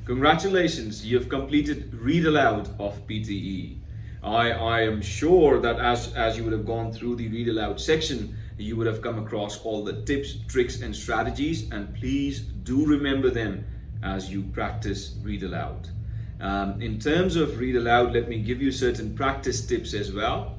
Congratulations, you've completed Read Aloud of PTE. I am sure that as you would have gone through the Read Aloud section, you would have come across all the tips, tricks, and strategies, and please do remember them as you practice Read Aloud. In terms of Read Aloud, let me give you certain practice tips as well.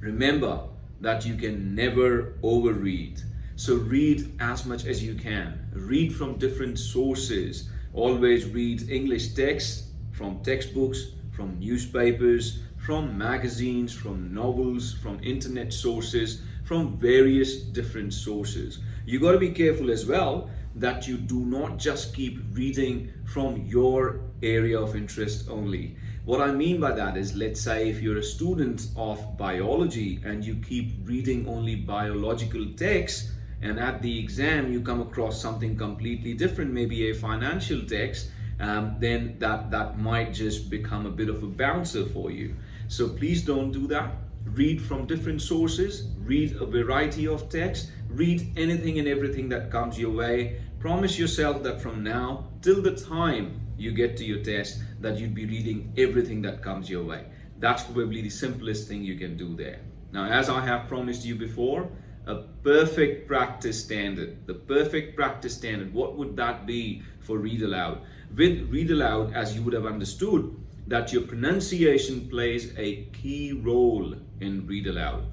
Remember that you can never overread. So read as much as you can. Read from different sources. Always read English texts from textbooks, from newspapers, from magazines, from novels, from internet sources, from various different sources. You got to be careful as well that you do not just keep reading from your area of interest only. What I mean by that is, let's say if you're a student of biology and you keep reading only biological texts, and at the exam you come across something completely different, maybe a financial text, then that might just become a bit of a bouncer for you. So please don't do that. Read from different sources, read a variety of texts, read anything and everything that comes your way. Promise yourself that from now till the time you get to your test, that you'd be reading everything that comes your way. That's probably the simplest thing you can do there. Now, as I have promised you before, a perfect practice standard. The perfect practice standard, what would that be for Read Aloud? With Read Aloud, as you would have understood, that your pronunciation plays a key role in Read Aloud.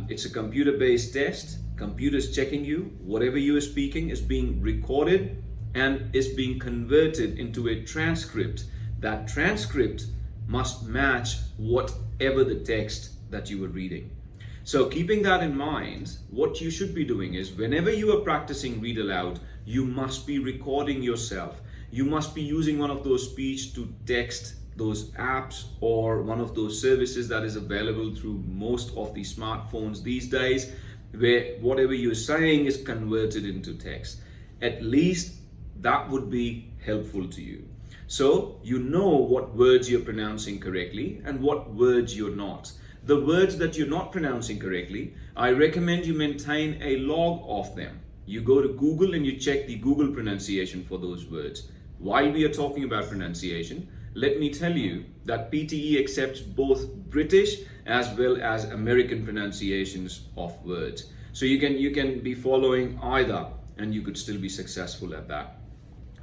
It's a computer-based test. Computers checking you. Whatever you are speaking is being recorded and is being converted into a transcript. That transcript must match whatever the text that you were reading. So keeping that in mind, what you should be doing is, whenever you are practicing Read Aloud, you must be recording yourself. You must be using one of those speech to text, those apps, or one of those services that is available through most of the smartphones these days, where whatever you're saying is converted into text. At least that would be helpful to you. So you know what words you're pronouncing correctly and what words you're not. The words that you're not pronouncing correctly, I recommend you maintain a log of them. You go to Google and you check the Google pronunciation for those words. While we are talking about pronunciation, let me tell you that PTE accepts both British as well as American pronunciations of words. So you can be following either and you could still be successful at that.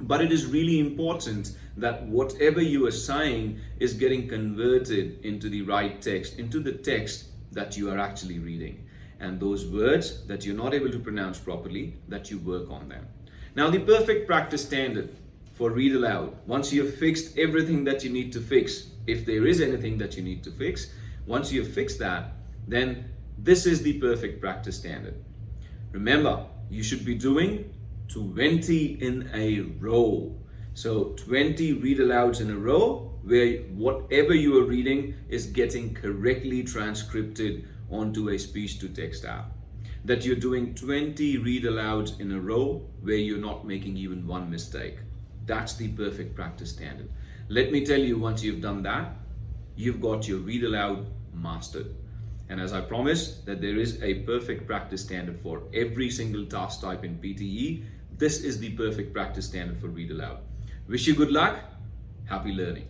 But it is really important that whatever you are saying is getting converted into the right text, into the text that you are actually reading. And those words that you're not able to pronounce properly, that you work on them. Now, the perfect practice standard for Read Aloud, once you've fixed everything that you need to fix, if there is anything that you need to fix, once you've fixed that, then this is the perfect practice standard. Remember, you should be doing 20 in a row. So 20 Read Alouds in a row where whatever you are reading is getting correctly transcribed onto a speech to text app. That you're doing 20 Read Alouds in a row where you're not making even one mistake. That's the perfect practice standard. Let me tell you, once you've done that, you've got your Read Aloud mastered. And as I promised that there is a perfect practice standard for every single task type in PTE, this is the perfect practice standard for Read Aloud. Wish you good luck. Happy learning.